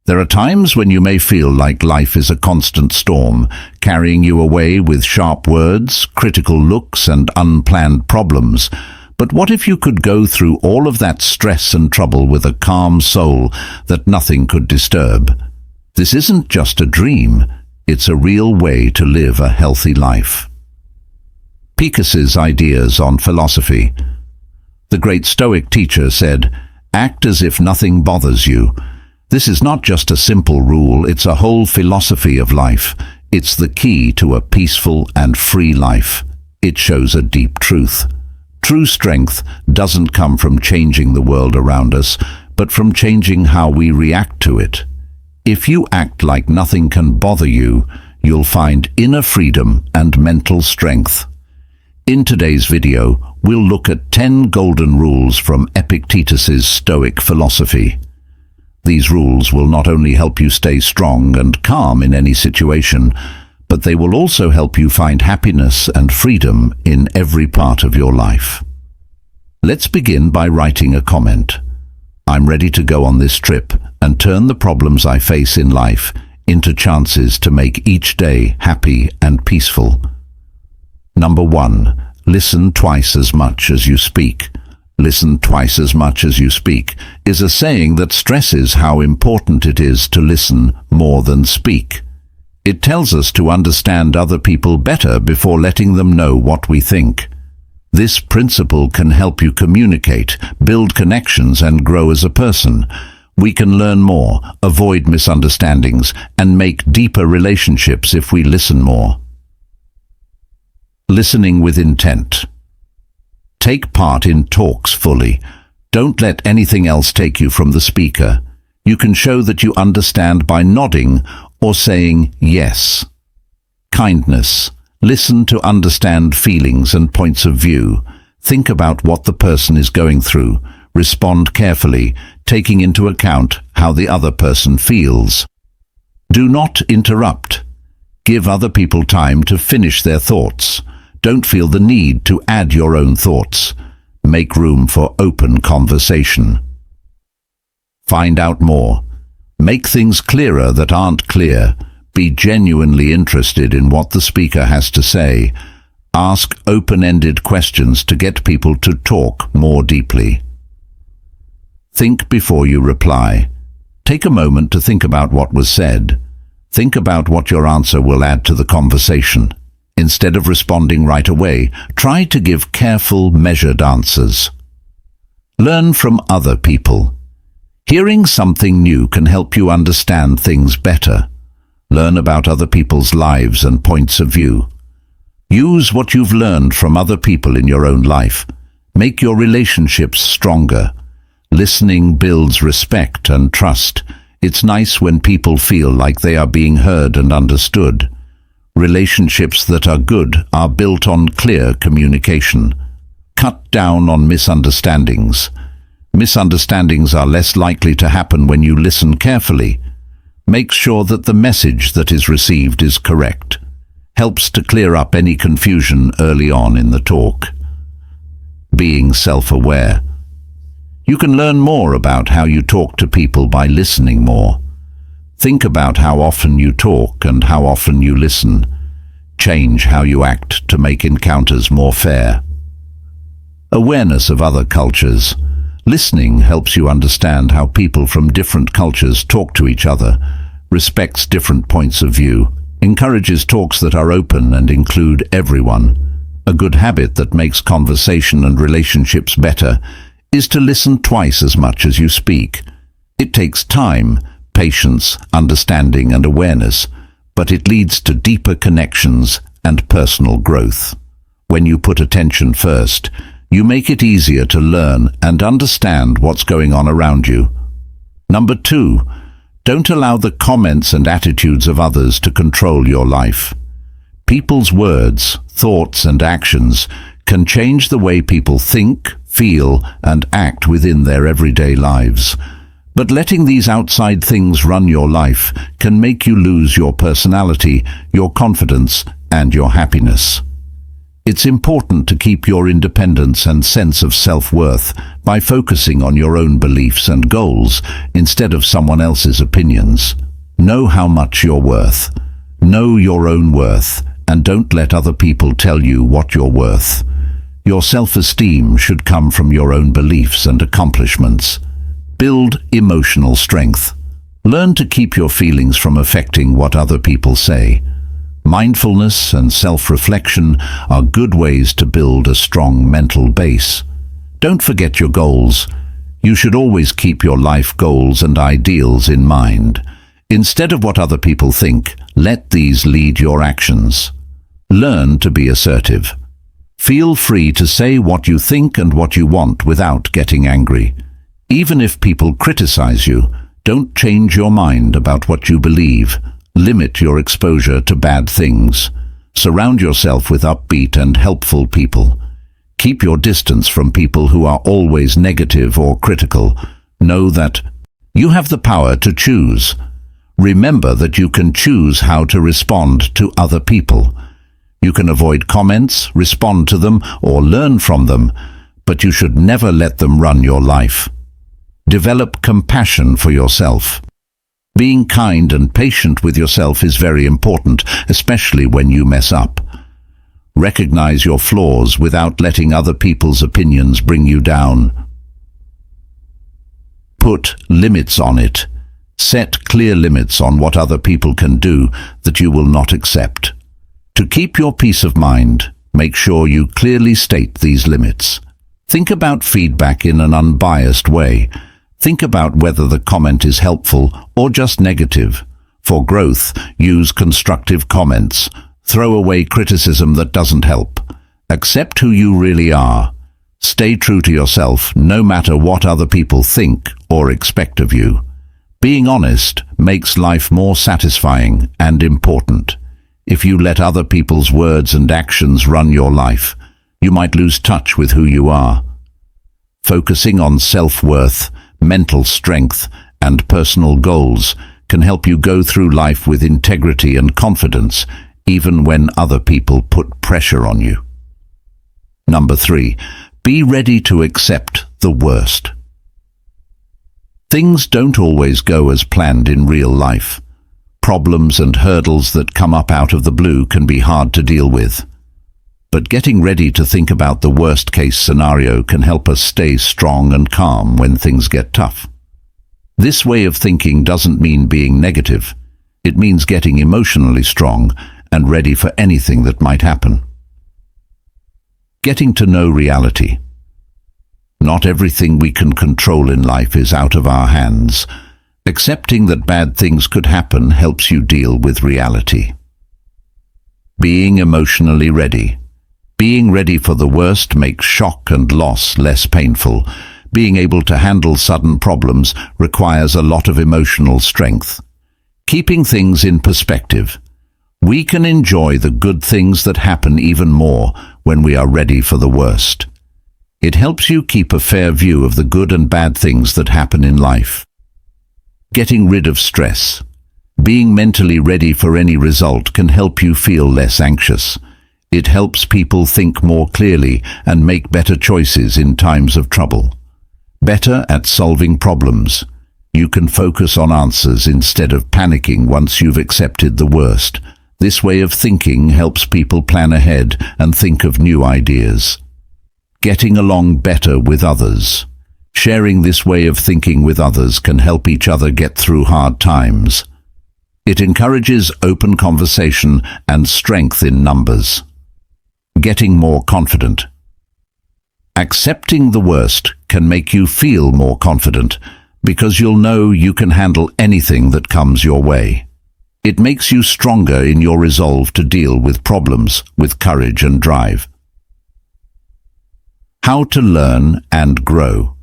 There are times when you may feel like life is a constant storm, carrying you away with sharp words, critical looks, and unplanned problems. But what if you could go through all of that stress and trouble with a calm soul that nothing could disturb? This isn't just a dream, it's a real way to live a healthy life. Epictetus's ideas on philosophy. The great Stoic teacher said, "Act as if nothing bothers you." This is not just a simple rule, it's a whole philosophy of life. It's the key to a peaceful and free life. It shows a deep truth. True strength doesn't come from changing the world around us, but from changing how we react to it. If you act like nothing can bother you, you'll find inner freedom and mental strength. In today's video, we'll look at 10 golden rules from Epictetus's Stoic philosophy. These rules will not only help you stay strong and calm in any situation, but they will also help you find happiness and freedom in every part of your life. Let's begin by writing a comment. I'm ready to go on this trip and turn the problems I face in life into chances to make each day happy and peaceful. Number 1. Listen twice as much as you speak. Listen twice as much as you speak is a saying that stresses how important it is to listen more than speak. It tells us to understand other people better before letting them know what we think. This principle can help you communicate, build connections, and grow as a person. We can learn more, avoid misunderstandings, and make deeper relationships if we listen more. Listening with intent. Take part in talks fully. Don't let anything else take you from the speaker. You can show that you understand by nodding or saying yes. Kindness. Listen to understand feelings and points of view. Think about what the person is going through. Respond carefully, taking into account how the other person feels. Do not interrupt. Give other people time to finish their thoughts. Don't feel the need to add your own thoughts. Make room for open conversation. Find out more. Make things clearer that aren't clear. Be genuinely interested in what the speaker has to say. Ask open-ended questions to get people to talk more deeply. Think before you reply. Take a moment to think about what was said. Think about what your answer will add to the conversation. Instead of responding right away, try to give careful, measured answers. Learn from other people. Hearing something new can help you understand things better. Learn about other people's lives and points of view. Use what you've learned from other people in your own life. Make your relationships stronger. Listening builds respect and trust. It's nice when people feel like they are being heard and understood. Relationships that are good are built on clear communication. Cut down on misunderstandings. Misunderstandings are less likely to happen when you listen carefully. Make sure that the message that is received is correct. Helps to clear up any confusion early on in the talk. Being self-aware. You can learn more about how you talk to people by listening more. Think about how often you talk and how often you listen. Change how you act to make encounters more fair. Awareness of other cultures. Listening helps you understand how people from different cultures talk to each other, respects different points of view, encourages talks that are open and include everyone. A good habit that makes conversation and relationships better is to listen twice as much as you speak. It takes time, patience, understanding, and awareness, but it leads to deeper connections and personal growth. When you put attention first, you make it easier to learn and understand what's going on around you. Number 2, don't allow the comments and attitudes of others to control your life. People's words, thoughts, and actions can change the way people think, feel, and act within their everyday lives. But letting these outside things run your life can make you lose your personality, your confidence, and your happiness. It's important to keep your independence and sense of self-worth by focusing on your own beliefs and goals instead of someone else's opinions. Know how much you're worth. Know your own worth, and don't let other people tell you what you're worth. Your self-esteem should come from your own beliefs and accomplishments. Build emotional strength. Learn to keep your feelings from affecting what other people say. Mindfulness and self-reflection are good ways to build a strong mental base. Don't forget your goals. You should always keep your life goals and ideals in mind. Instead of what other people think, let these lead your actions. Learn to be assertive. Feel free to say what you think and what you want without getting angry. Even if people criticize you, don't change your mind about what you believe. Limit your exposure to bad things. Surround yourself with upbeat and helpful people. Keep your distance from people who are always negative or critical. Know that you have the power to choose. Remember that you can choose how to respond to other people. You can avoid comments, respond to them, or learn from them, but you should never let them run your life. Develop compassion for yourself. Being kind and patient with yourself is very important, especially when you mess up. Recognize your flaws without letting other people's opinions bring you down. Put limits on it. Set clear limits on what other people can do that you will not accept. To keep your peace of mind, make sure you clearly state these limits. Think about feedback in an unbiased way. Think about whether the comment is helpful or just negative. For growth, use constructive comments. Throw away criticism that doesn't help. Accept who you really are. Stay true to yourself, no matter what other people think or expect of you. Being honest makes life more satisfying and important. If you let other people's words and actions run your life, you might lose touch with who you are. Focusing on self-worth, mental strength, and personal goals can help you go through life with integrity and confidence, even when other people put pressure on you. Number 3, be ready to accept the worst. Things don't always go as planned in real life. Problems and hurdles that come up out of the blue can be hard to deal with. But getting ready to think about the worst-case scenario can help us stay strong and calm when things get tough. This way of thinking doesn't mean being negative. It means getting emotionally strong and ready for anything that might happen. Getting to know reality. Not everything we can control in life is out of our hands. Accepting that bad things could happen helps you deal with reality. Being emotionally ready. Being ready for the worst makes shock and loss less painful. Being able to handle sudden problems requires a lot of emotional strength. Keeping things in perspective. We can enjoy the good things that happen even more when we are ready for the worst. It helps you keep a fair view of the good and bad things that happen in life. Getting rid of stress. Being mentally ready for any result can help you feel less anxious. It helps people think more clearly and make better choices in times of trouble. Better at solving problems. You can focus on answers instead of panicking once you've accepted the worst. This way of thinking helps people plan ahead and think of new ideas. Getting along better with others. Sharing this way of thinking with others can help each other get through hard times. It encourages open conversation and strength in numbers. Getting more confident. Accepting the worst can make you feel more confident because you'll know you can handle anything that comes your way. It makes you stronger in your resolve to deal with problems with courage and drive. How to learn and grow.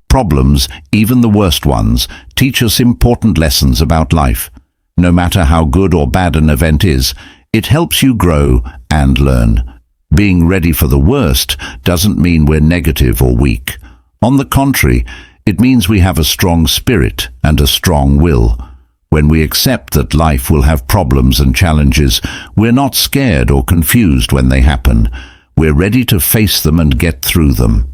Problems, even the worst ones, teach us important lessons about life. No matter how good or bad an event is, it helps you grow and learn. Being ready for the worst doesn't mean we're negative or weak. On the contrary, it means we have a strong spirit and a strong will. When we accept that life will have problems and challenges, we're not scared or confused when they happen. We're ready to face them and get through them.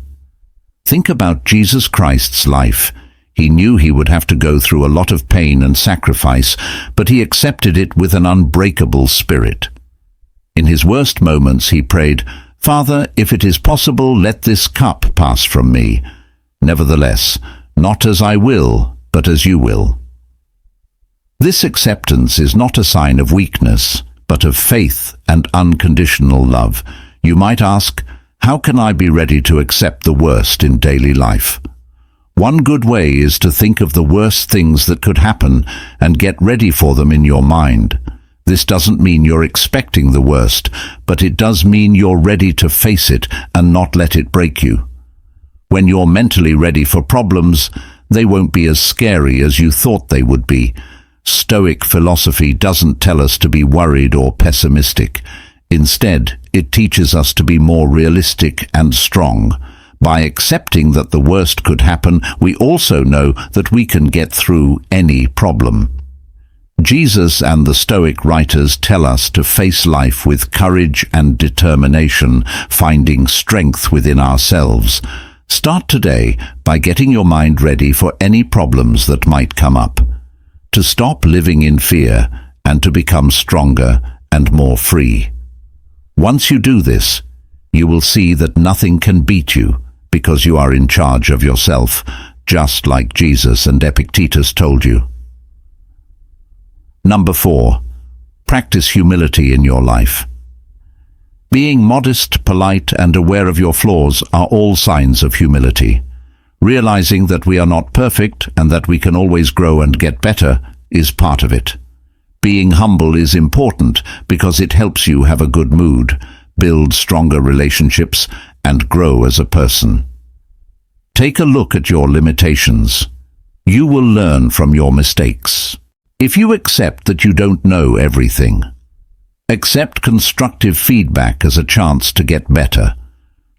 Think about Jesus Christ's life. He knew he would have to go through a lot of pain and sacrifice, but he accepted it with an unbreakable spirit. In his worst moments he prayed, "Father, if it is possible, let this cup pass from me. Nevertheless, not as I will, but as you will." This acceptance is not a sign of weakness, but of faith and unconditional love. You might ask, how can I be ready to accept the worst in daily life? One good way is to think of the worst things that could happen and get ready for them in your mind. This doesn't mean you're expecting the worst, but it does mean you're ready to face it and not let it break you. When you're mentally ready for problems, they won't be as scary as you thought they would be. Stoic philosophy doesn't tell us to be worried or pessimistic. Instead, it teaches us to be more realistic and strong. By accepting that the worst could happen, we also know that we can get through any problem. Jesus and the Stoic writers tell us to face life with courage and determination, finding strength within ourselves. Start today by getting your mind ready for any problems that might come up, to stop living in fear and to become stronger and more free. Once you do this, you will see that nothing can beat you because you are in charge of yourself, just like Jesus and Epictetus told you. Number 4, practice humility in your life. Being modest, polite, and aware of your flaws are all signs of humility. Realizing that we are not perfect and that we can always grow and get better is part of it. Being humble is important because it helps you have a good mood, build stronger relationships, and grow as a person. Take a look at your limitations. You will learn from your mistakes. If you accept that you don't know everything, accept constructive feedback as a chance to get better.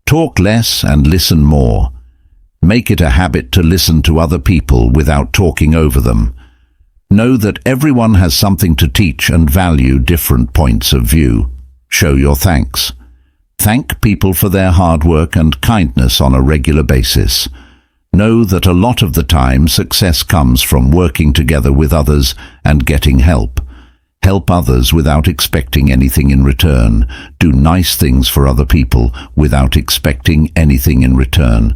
Talk less and listen more. Make it a habit to listen to other people without talking over them. Know that everyone has something to teach and value different points of view. Show your thanks. Thank people for their hard work and kindness on a regular basis. Know that a lot of the time success comes from working together with others and getting help. Help others without expecting anything in return. Do nice things for other people without expecting anything in return.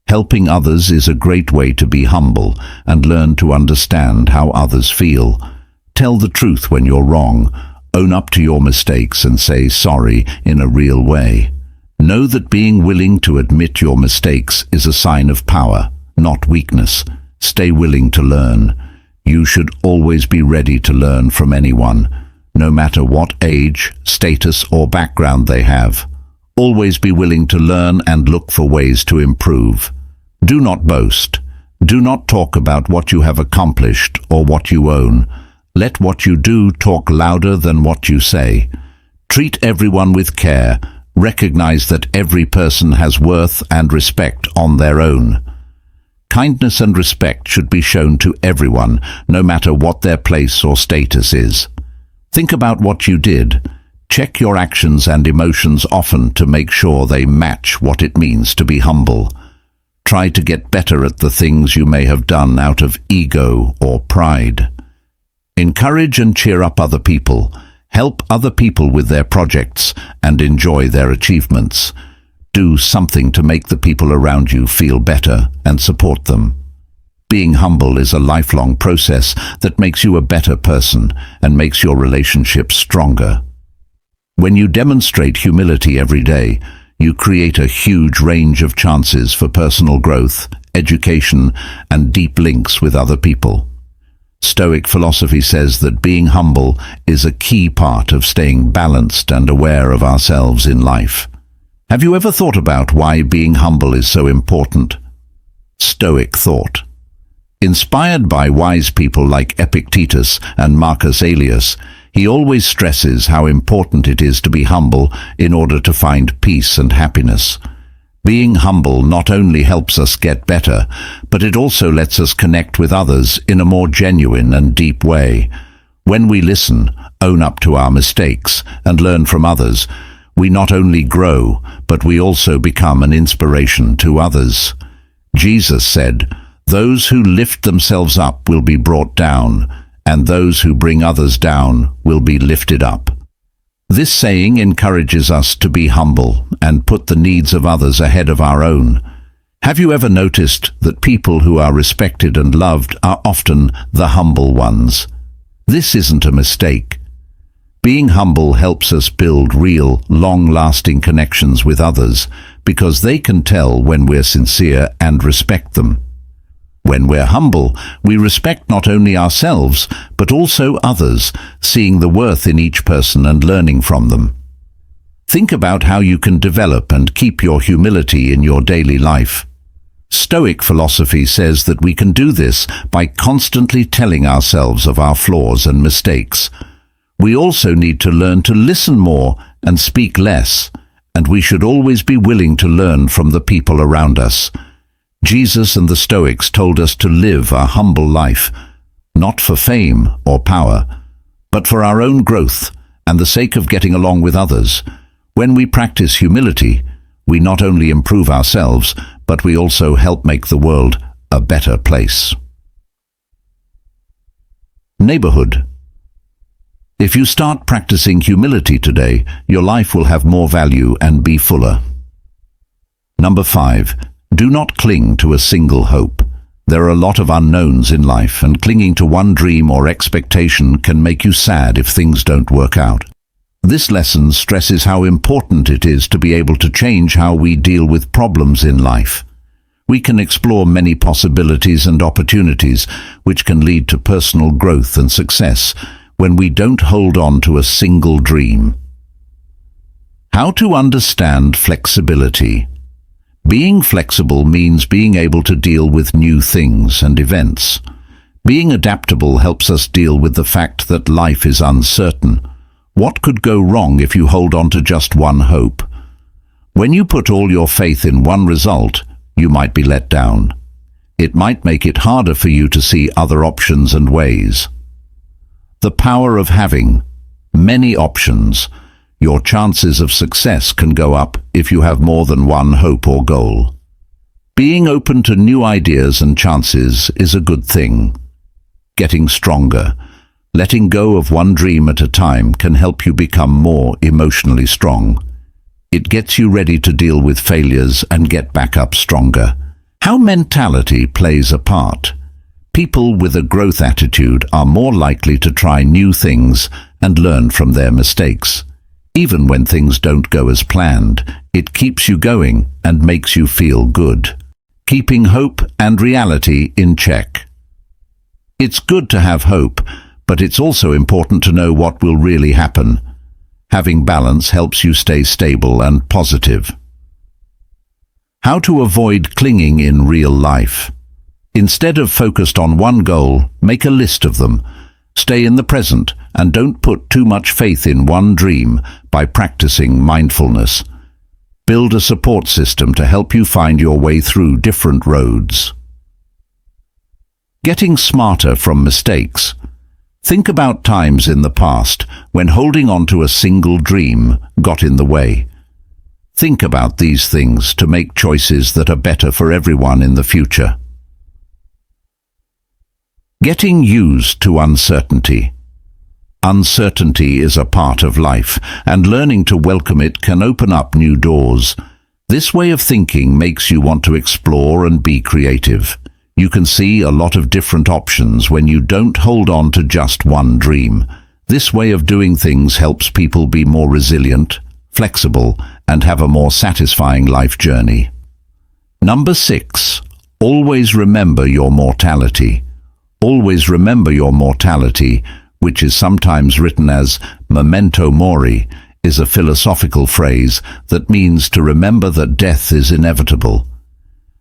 Helping others is a great way to be humble and learn to understand how others feel. Tell the truth when you're wrong. Own up to your mistakes and say sorry in a real way. Know that being willing to admit your mistakes is a sign of power, not weakness. Stay willing to learn. You should always be ready to learn from anyone, no matter what age, status, or background they have. Always be willing to learn and look for ways to improve. Do not boast. Do not talk about what you have accomplished or what you own. Let what you do talk louder than what you say. Treat everyone with care. Recognize that every person has worth and respect on their own. Kindness and respect should be shown to everyone, no matter what their place or status is. Think about what you did. Check your actions and emotions often to make sure they match what it means to be humble. Try to get better at the things you may have done out of ego or pride. Encourage and cheer up other people. Help other people with their projects and enjoy their achievements. Do something to make the people around you feel better and support them. Being humble is a lifelong process that makes you a better person and makes your relationships stronger. When you demonstrate humility every day, you create a huge range of chances for personal growth, education, and deep links with other people. Stoic philosophy says that being humble is a key part of staying balanced and aware of ourselves in life. Have you ever thought about why being humble is so important? Stoic thought. Inspired by wise people like Epictetus and Marcus Aurelius, he always stresses how important it is to be humble in order to find peace and happiness. Being humble not only helps us get better, but it also lets us connect with others in a more genuine and deep way. When we listen, own up to our mistakes, and learn from others, we not only grow, but we also become an inspiration to others. Jesus said, "Those who lift themselves up will be brought down, and those who bring others down will be lifted up." This saying encourages us to be humble and put the needs of others ahead of our own. Have you ever noticed that people who are respected and loved are often the humble ones? This isn't a mistake. Being humble helps us build real, long-lasting connections with others because they can tell when we're sincere and respect them. When we're humble, we respect not only ourselves, but also others, seeing the worth in each person and learning from them. Think about how you can develop and keep your humility in your daily life. Stoic philosophy says that we can do this by constantly telling ourselves of our flaws and mistakes. We also need to learn to listen more and speak less, and we should always be willing to learn from the people around us. Jesus and the Stoics told us to live a humble life, not for fame or power, but for our own growth and the sake of getting along with others. When we practice humility, we not only improve ourselves, but we also help make the world a better place. Neighborhood. If you start practicing humility today, your life will have more value and be fuller. Number 5. Do not cling to a single hope. There are a lot of unknowns in life, and clinging to one dream or expectation can make you sad if things don't work out. This lesson stresses how important it is to be able to change how we deal with problems in life. We can explore many possibilities and opportunities which can lead to personal growth and success when we don't hold on to a single dream. How to understand flexibility. Being flexible means being able to deal with new things and events. Being adaptable helps us deal with the fact that life is uncertain. What could go wrong if you hold on to just one hope? When you put all your faith in one result, you might be let down. It might make it harder for you to see other options and ways. The power of having many options. Your chances of success can go up if you have more than one hope or goal. Being open to new ideas and chances is a good thing. Getting stronger. Letting go of one dream at a time can help you become more emotionally strong. It gets you ready to deal with failures and get back up stronger. How mentality plays a part. People with a growth attitude are more likely to try new things and learn from their mistakes. Even when things don't go as planned, it keeps you going and makes you feel good. Keeping hope and reality in check. It's good to have hope, but it's also important to know what will really happen. Having balance helps you stay stable and positive. How to avoid clinging in real life. Instead of focused on one goal, make a list of them. Stay in the present and don't put too much faith in one dream by practicing mindfulness. Build a support system to help you find your way through different roads. Getting smarter from mistakes. Think about times in the past when holding on to a single dream got in the way. Think about these things to make choices that are better for everyone in the future. Getting used to uncertainty. Uncertainty is a part of life, and learning to welcome it can open up new doors. This way of thinking makes you want to explore and be creative. You can see a lot of different options when you don't hold on to just one dream. This way of doing things helps people be more resilient, flexible, and have a more satisfying life journey. Number 6. Always remember your mortality. Always remember your mortality, which is sometimes written as memento mori, is a philosophical phrase that means to remember that death is inevitable.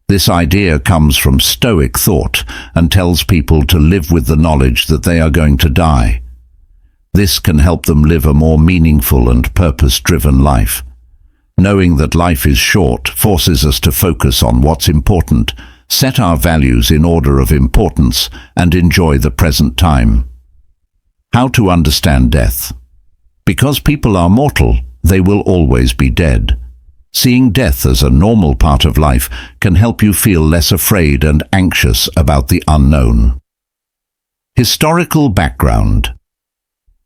This idea comes from Stoic thought and tells people to live with the knowledge that they are going to die. This can help them live a more meaningful and purpose-driven life. Knowing that life is short forces us to focus on what's important, set our values in order of importance, and enjoy the present time. How to understand death? Because people are mortal, they will always be dead. Seeing death as a normal part of life can help you feel less afraid and anxious about the unknown. Historical background.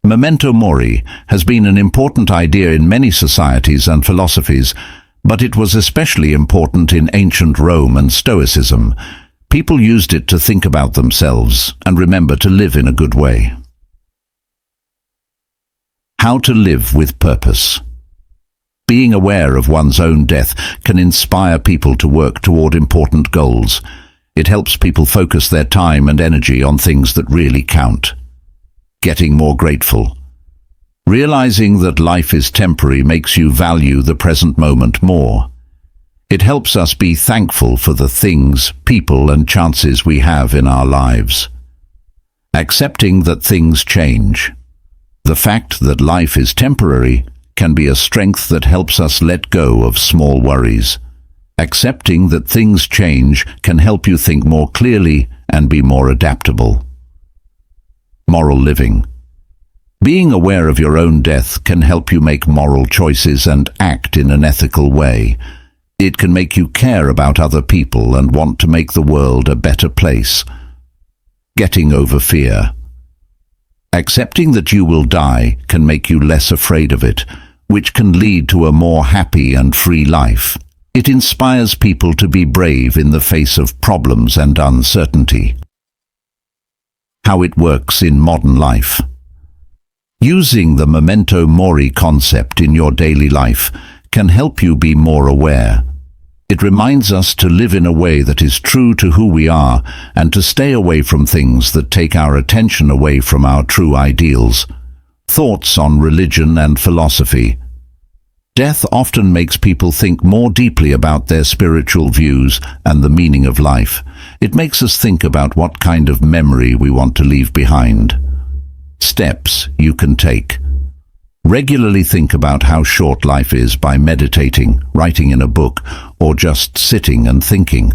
Memento mori has been an important idea in many societies and philosophies, but it was especially important in ancient Rome and Stoicism. People used it to think about themselves and remember to live in a good way. How to live with purpose. Being aware of one's own death can inspire people to work toward important goals. It helps people focus their time and energy on things that really count. Getting more grateful. Realizing that life is temporary makes you value the present moment more. It helps us be thankful for the things, people, and chances we have in our lives. Accepting that things change. The fact that life is temporary can be a strength that helps us let go of small worries. Accepting that things change can help you think more clearly and be more adaptable. Moral living. Being aware of your own death can help you make moral choices and act in an ethical way. It can make you care about other people and want to make the world a better place. Getting over fear. Accepting that you will die can make you less afraid of it, which can lead to a more happy and free life. It inspires people to be brave in the face of problems and uncertainty. How it works in modern life. Using the memento mori concept in your daily life can help you be more aware. It reminds us to live in a way that is true to who we are and to stay away from things that take our attention away from our true ideals. Thoughts on religion and philosophy. Death often makes people think more deeply about their spiritual views and the meaning of life. It makes us think about what kind of memory we want to leave behind. Steps you can take. Regularly think about how short life is by meditating, writing in a book, or just sitting and thinking.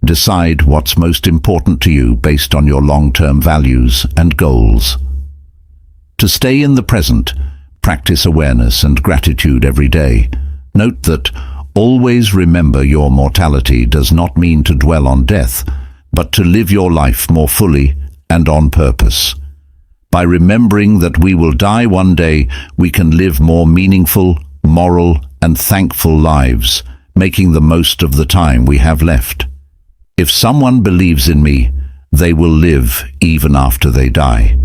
Decide what's most important to you based on your long-term values and goals. To stay in the present, practice awareness and gratitude every day. Note that always remember your mortality does not mean to dwell on death, but to live your life more fully and on purpose. By remembering that we will die one day, we can live more meaningful, moral, and thankful lives, making the most of the time we have left. If someone believes in me, they will live even after they die,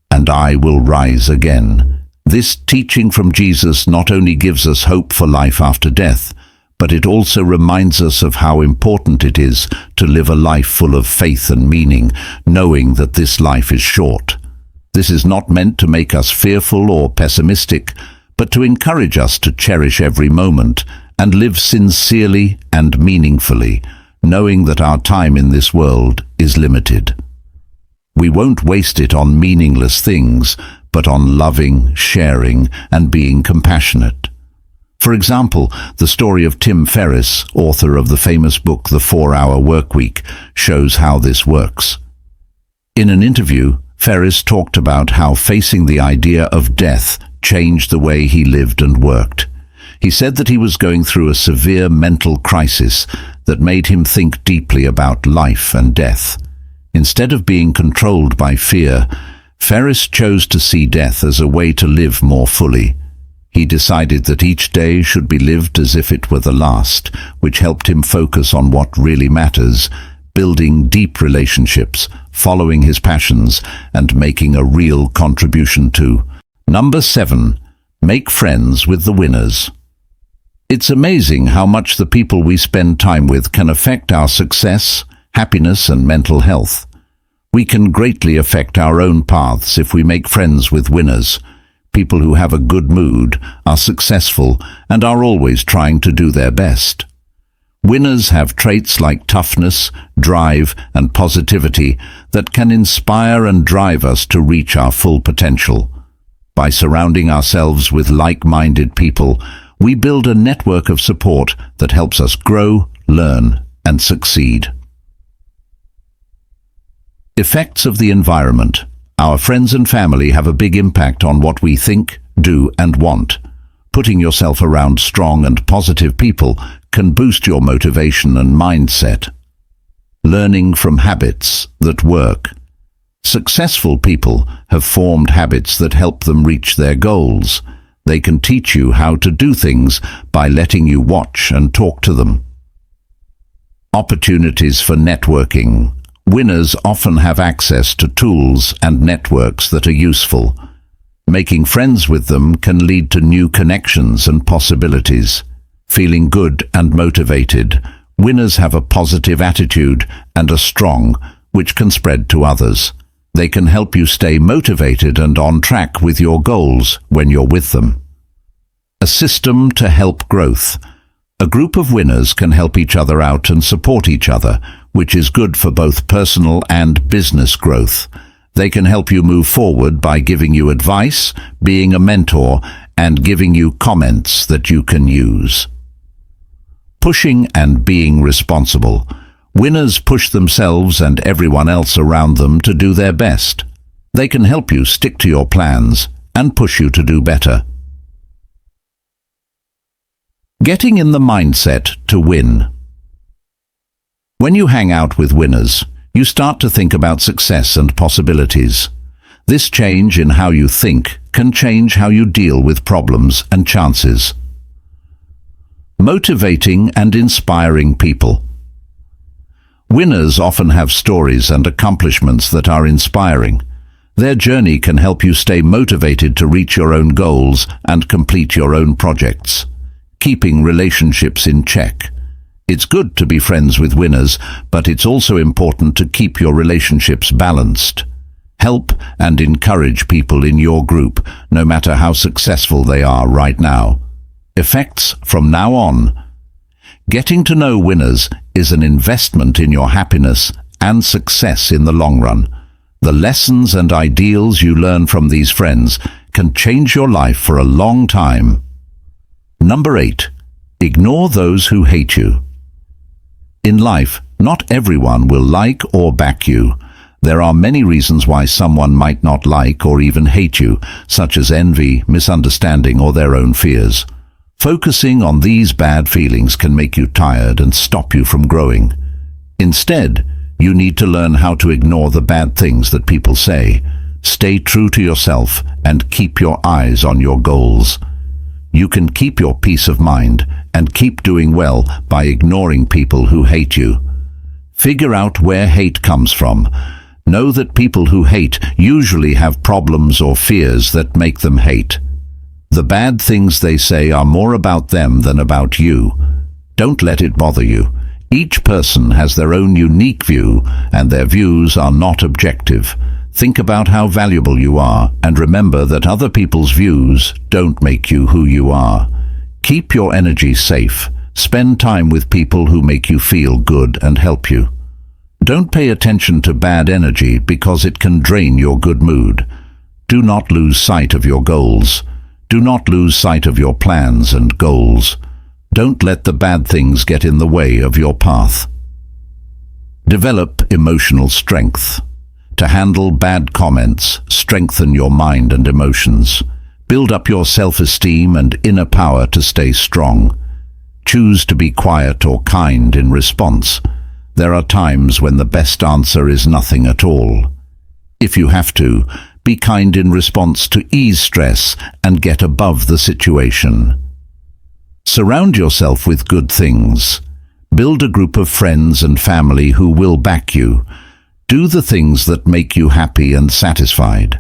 and I will rise again. This teaching from Jesus not only gives us hope for life after death, but it also reminds us of how important it is to live a life full of faith and meaning, knowing that this life is short. This is not meant to make us fearful or pessimistic, but to encourage us to cherish every moment and live sincerely and meaningfully, knowing that our time in this world is limited. We won't waste it on meaningless things, but on loving, sharing, and being compassionate. For example, the story of Tim Ferriss, author of the famous book The 4-Hour Workweek, shows how this works. In an interview, Ferriss talked about how facing the idea of death changed the way he lived and worked. He said that he was going through a severe mental crisis that made him think deeply about life and death. Instead of being controlled by fear, Ferriss chose to see death as a way to live more fully. He decided that each day should be lived as if it were the last, which helped him focus on what really matters, building deep relationships, following his passions, and making a real contribution to. Number 7. Make friends with the winners. It's amazing how much the people we spend time with can affect our success, happiness, and mental health. We can greatly affect our own paths if we make friends with winners, people who have a good mood, are successful, and are always trying to do their best. Winners have traits like toughness, drive, and positivity that can inspire and drive us to reach our full potential. By surrounding ourselves with like-minded people, We build a network of support that helps us grow, learn, and succeed. Effects of the environment. Our friends and family have a big impact on what we think, do, and want. Putting yourself around strong and positive people can boost your motivation and mindset. Learning from habits that work. Successful people have formed habits that help them reach their goals. They can teach you how to do things by letting you watch and talk to them. Opportunities for networking. Winners often have access to tools and networks that are useful. Making friends with them can lead to new connections and possibilities. Feeling good and motivated. Winners have a positive attitude and are strong, which can spread to others. They can help you stay motivated and on track with your goals when you're with them. A system to help growth. A group of winners can help each other out and support each other, which is good for both personal and business growth. They can help you move forward by giving you advice, being a mentor, and giving you comments that you can use. Pushing and being responsible. Winners push themselves and everyone else around them to do their best. They can help you stick to your plans and push you to do better. Getting in the mindset to win. When you hang out with winners, you start to think about success and possibilities. This change in how you think can change how you deal with problems and chances. Motivating and inspiring people. Winners often have stories and accomplishments that are inspiring. Their journey can help you stay motivated to reach your own goals and complete your own projects. Keeping relationships in check. It's good to be friends with winners, but it's also important to keep your relationships balanced. Help and encourage people in your group, no matter how successful they are right now. Effects from now on. Getting to know winners is an investment in your happiness and success in the long run. The lessons and ideals you learn from these friends can change your life for a long time. Number 8. Ignore those who hate you. In life, not everyone will like or back you. There are many reasons why someone might not like or even hate you, such as envy, misunderstanding, or their own fears. Focusing on these bad feelings can make you tired and stop you from growing. Instead, you need to learn how to ignore the bad things that people say. Stay true to yourself and keep your eyes on your goals. You can keep your peace of mind and keep doing well by ignoring people who hate you. Figure out where hate comes from. Know that people who hate usually have problems or fears that make them hate. The bad things they say are more about them than about you. Don't let it bother you. Each person has their own unique view, and their views are not objective. Think about how valuable you are, and remember that other people's views don't make you who you are. Keep your energy safe. Spend time with people who make you feel good and help you. Don't pay attention to bad energy because it can drain your good mood. Do not lose sight of your goals. Do not lose sight of your plans and goals. Don't let the bad things get in the way of your path. Develop emotional strength. To handle bad comments, strengthen your mind and emotions. Build up your self-esteem and inner power to stay strong. Choose to be quiet or kind in response. There are times when the best answer is nothing at all. If you have to, be kind in response to ease stress and get above the situation. Surround yourself with good things. Build a group of friends and family who will back you. Do the things that make you happy and satisfied.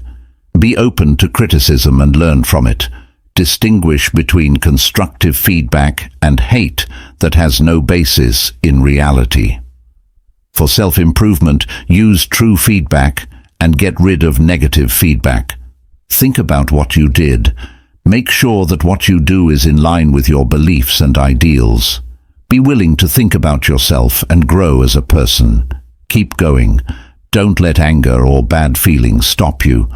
Be open to criticism and learn from it. Distinguish between constructive feedback and hate that has no basis in reality. For self-improvement, use true feedback and get rid of negative feedback. Think about what you did. Make sure that what you do is in line with your beliefs and ideals. Be willing to think about yourself and grow as a person. Keep going. Don't let anger or bad feelings stop you.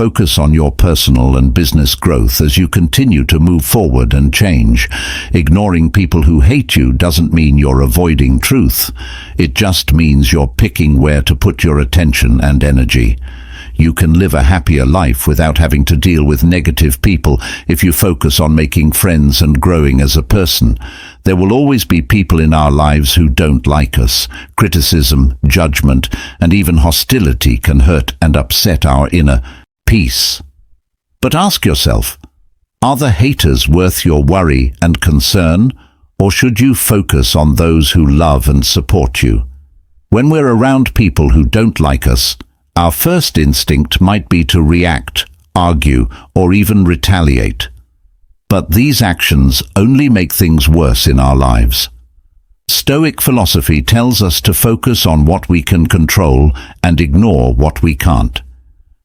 focus on your personal and business growth as you continue to move forward and change. Ignoring people who hate you doesn't mean you're avoiding truth. It just means you're picking where to put your attention and energy. You can live a happier life without having to deal with negative people if you focus on making friends and growing as a person. There will always be people in our lives who don't like us. Criticism, judgment, and even hostility can hurt and upset our inner peace. But ask yourself, are the haters worth your worry and concern, or should you focus on those who love and support you? When we're around people who don't like us, our first instinct might be to react, argue, or even retaliate. But these actions only make things worse in our lives. Stoic philosophy tells us to focus on what we can control and ignore what we can't.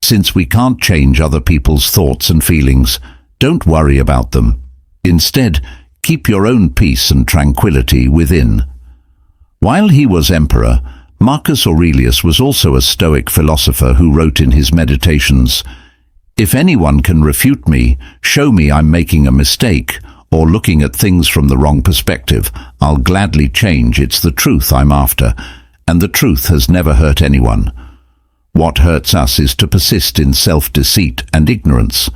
Since we can't change other people's thoughts and feelings, don't worry about them. Instead, keep your own peace and tranquility within. While he was emperor, Marcus Aurelius was also a Stoic philosopher who wrote in his Meditations, "If anyone can refute me, show me I'm making a mistake, or looking at things from the wrong perspective, I'll gladly change. It's the truth I'm after, and the truth has never hurt anyone. What hurts us is to persist in self-deceit and ignorance."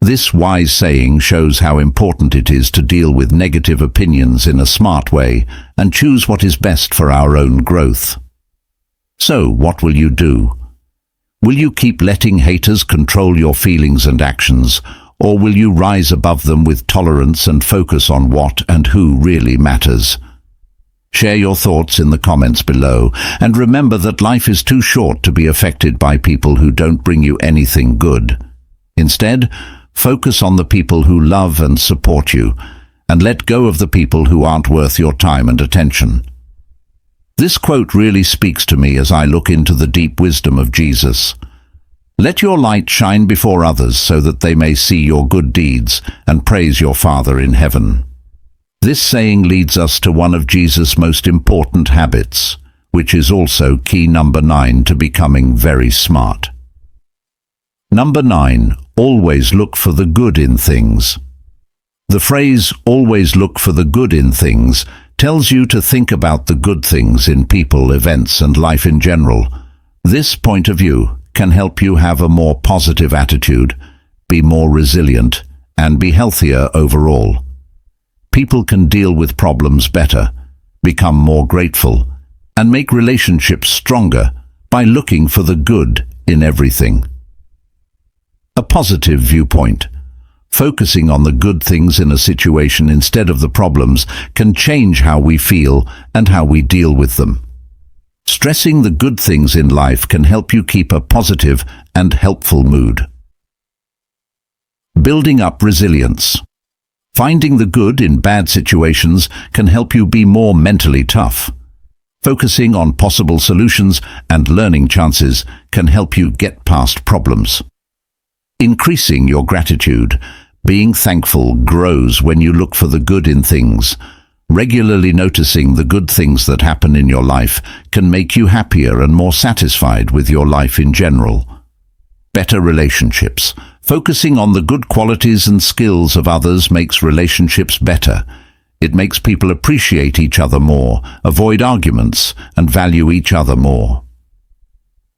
This wise saying shows how important it is to deal with negative opinions in a smart way and choose what is best for our own growth. So, what will you do? Will you keep letting haters control your feelings and actions, or will you rise above them with tolerance and focus on what and who really matters? Share your thoughts in the comments below, and remember that life is too short to be affected by people who don't bring you anything good. Instead, focus on the people who love and support you, and let go of the people who aren't worth your time and attention. This quote really speaks to me as I look into the deep wisdom of Jesus. Let your light shine before others so that they may see your good deeds and praise your Father in heaven. This saying leads us to one of Jesus' most important habits, which is also key number 9 to becoming very smart. Number 9. Always look for the good in things. The phrase, "always look for the good in things," tells you to think about the good things in people, events, and life in general. This point of view can help you have a more positive attitude, be more resilient, and be healthier overall. People can deal with problems better, become more grateful, and make relationships stronger by looking for the good in everything. A positive viewpoint. Focusing on the good things in a situation instead of the problems can change how we feel and how we deal with them. Stressing the good things in life can help you keep a positive and helpful mood. Building up resilience. Finding the good in bad situations can help you be more mentally tough. Focusing on possible solutions and learning chances can help you get past problems. Increasing your gratitude. Being thankful grows when you look for the good in things. Regularly noticing the good things that happen in your life can make you happier and more satisfied with your life in general. Better relationships. Focusing on the good qualities and skills of others makes relationships better. It makes people appreciate each other more, avoid arguments, and value each other more.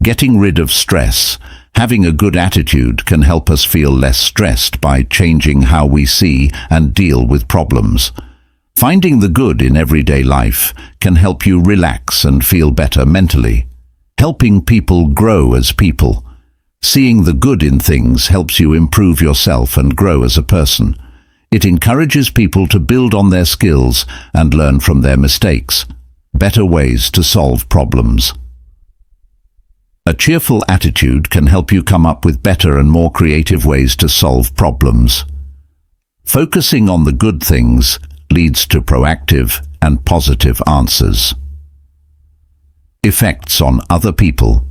Getting rid of stress. Having a good attitude can help us feel less stressed by changing how we see and deal with problems. Finding the good in everyday life can help you relax and feel better mentally. Helping people grow as people. Seeing the good in things helps you improve yourself and grow as a person. It encourages people to build on their skills and learn from their mistakes. Better ways to solve problems. A cheerful attitude can help you come up with better and more creative ways to solve problems. Focusing on the good things leads to proactive and positive answers. Effects on other people.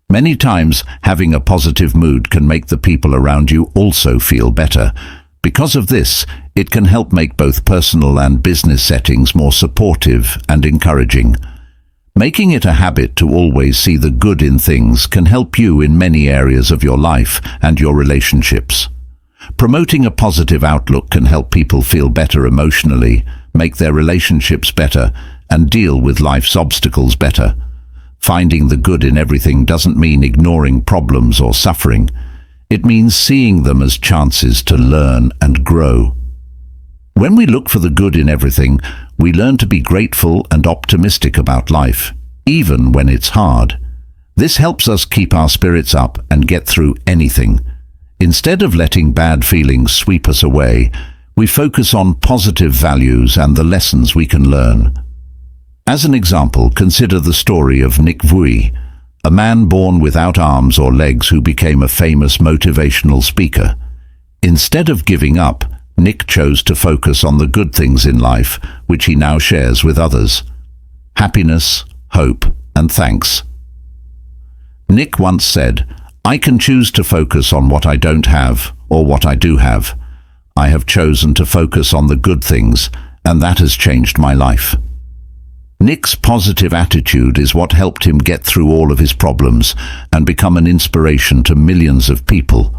Many times, having a positive mood can make the people around you also feel better. Because of this, it can help make both personal and business settings more supportive and encouraging. Making it a habit to always see the good in things can help you in many areas of your life and your relationships. Promoting a positive outlook can help people feel better emotionally, make their relationships better, and deal with life's obstacles better. Finding the good in everything doesn't mean ignoring problems or suffering. It means seeing them as chances to learn and grow. When we look for the good in everything, we learn to be grateful and optimistic about life, even when it's hard. This helps us keep our spirits up and get through anything. Instead of letting bad feelings sweep us away, we focus on positive values and the lessons we can learn. As an example, consider the story of Nick Vui, a man born without arms or legs who became a famous motivational speaker. Instead of giving up, Nick chose to focus on the good things in life, which he now shares with others. Happiness, hope, and thanks. Nick once said, "I can choose to focus on what I don't have or what I do have. I have chosen to focus on the good things, and that has changed my life." Nick's positive attitude is what helped him get through all of his problems and become an inspiration to millions of people.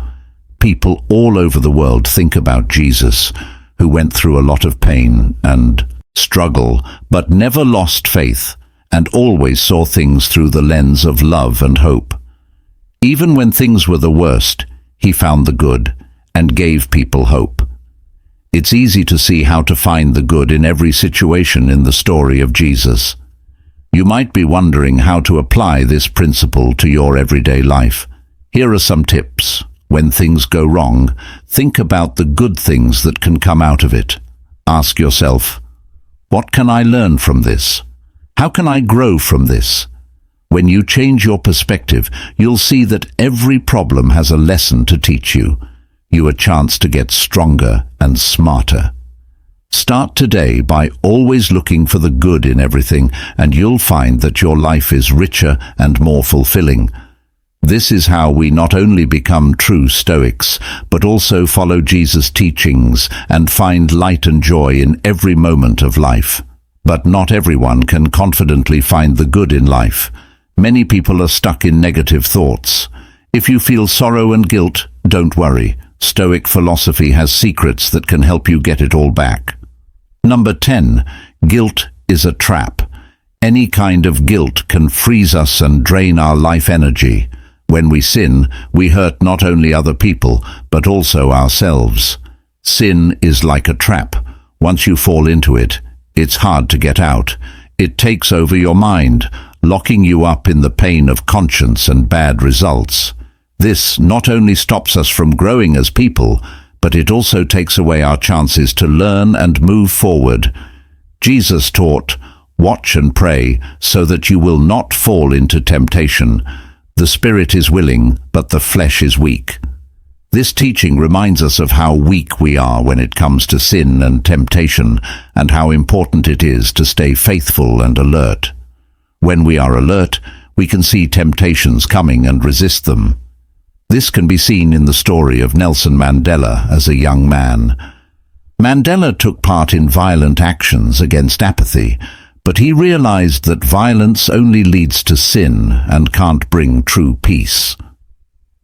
People all over the world think about Jesus, who went through a lot of pain and struggle, but never lost faith and always saw things through the lens of love and hope. Even when things were the worst, he found the good and gave people hope. It's easy to see how to find the good in every situation in the story of Jesus. You might be wondering how to apply this principle to your everyday life. Here are some tips. When things go wrong, think about the good things that can come out of it. Ask yourself, what can I learn from this? How can I grow from this? When you change your perspective, you'll see that every problem has a lesson to teach you a chance to get stronger and smarter. Start today by always looking for the good in everything, and you'll find that your life is richer and more fulfilling. This is how we not only become true Stoics, but also follow Jesus' teachings and find light and joy in every moment of life. But not everyone can confidently find the good in life. Many people are stuck in negative thoughts. If you feel sorrow and guilt, don't worry. Stoic philosophy has secrets that can help you get it all back. Number 10. Guilt is a trap. Any kind of guilt can freeze us and drain our life energy. When we sin, we hurt not only other people, but also ourselves. Sin is like a trap. Once you fall into it, it's hard to get out. It takes over your mind, locking you up in the pain of conscience and bad results. This not only stops us from growing as people, but it also takes away our chances to learn and move forward. Jesus taught, "Watch and pray so that you will not fall into temptation. The spirit is willing, but the flesh is weak." This teaching reminds us of how weak we are when it comes to sin and temptation, and how important it is to stay faithful and alert. When we are alert, we can see temptations coming and resist them. This can be seen in the story of Nelson Mandela as a young man. Mandela took part in violent actions against apathy, but he realized that violence only leads to sin and can't bring true peace.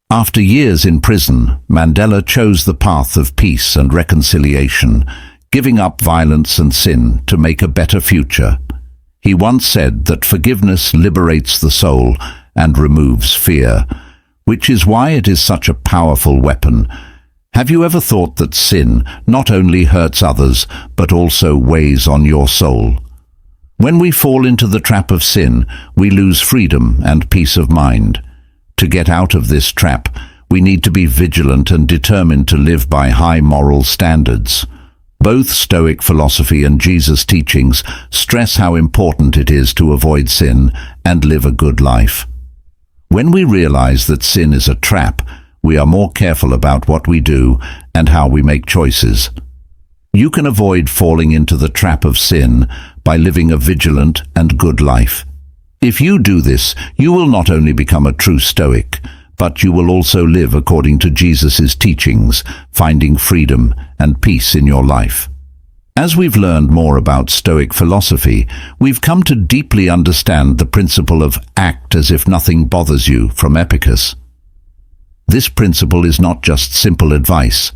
After years in prison, Mandela chose the path of peace and reconciliation, giving up violence and sin to make a better future. He once said that forgiveness liberates the soul and removes fear, which is why it is such a powerful weapon. Have you ever thought that sin not only hurts others, but also weighs on your soul? When we fall into the trap of sin, we lose freedom and peace of mind. To get out of this trap, we need to be vigilant and determined to live by high moral standards. Both Stoic philosophy and Jesus' teachings stress how important it is to avoid sin and live a good life. When we realize that sin is a trap, we are more careful about what we do and how we make choices. You can avoid falling into the trap of sin by living a vigilant and good life. If you do this, you will not only become a true Stoic, but you will also live according to Jesus' teachings, finding freedom and peace in your life. As we've learned more about Stoic philosophy, we've come to deeply understand the principle of act as if nothing bothers you from Epictetus. This principle is not just simple advice.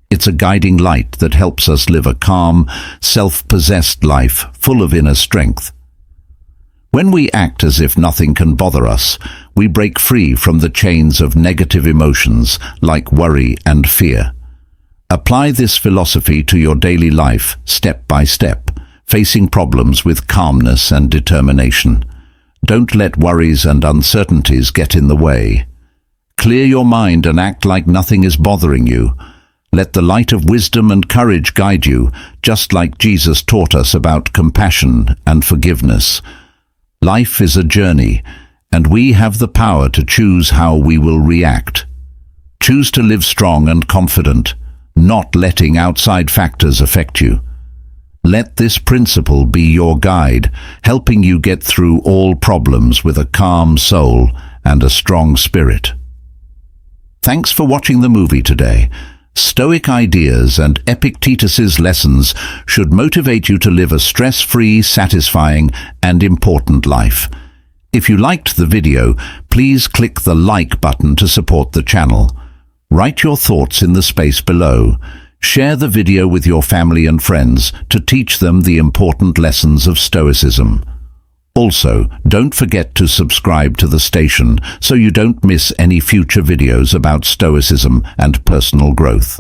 It's a guiding light that helps us live a calm, self-possessed life full of inner strength. When we act as if nothing can bother us, we break free from the chains of negative emotions like worry and fear. Apply this philosophy to your daily life, step by step, facing problems with calmness and determination. Don't let worries and uncertainties get in the way. Clear your mind and act like nothing is bothering you. Let the light of wisdom and courage guide you, just like Jesus taught us about compassion and forgiveness. Life is a journey, and we have the power to choose how we will react. Choose to live strong and confident, not letting outside factors affect you. Let this principle be your guide, helping you get through all problems with a calm soul and a strong spirit. Thanks for watching the movie today. Stoic ideas and Epictetus's lessons should motivate you to live a stress-free, satisfying, and important life. If you liked the video, please click the like button to support the channel. Write your thoughts in the space below. Share the video with your family and friends to teach them the important lessons of Stoicism. Also, don't forget to subscribe to the station so you don't miss any future videos about Stoicism and personal growth.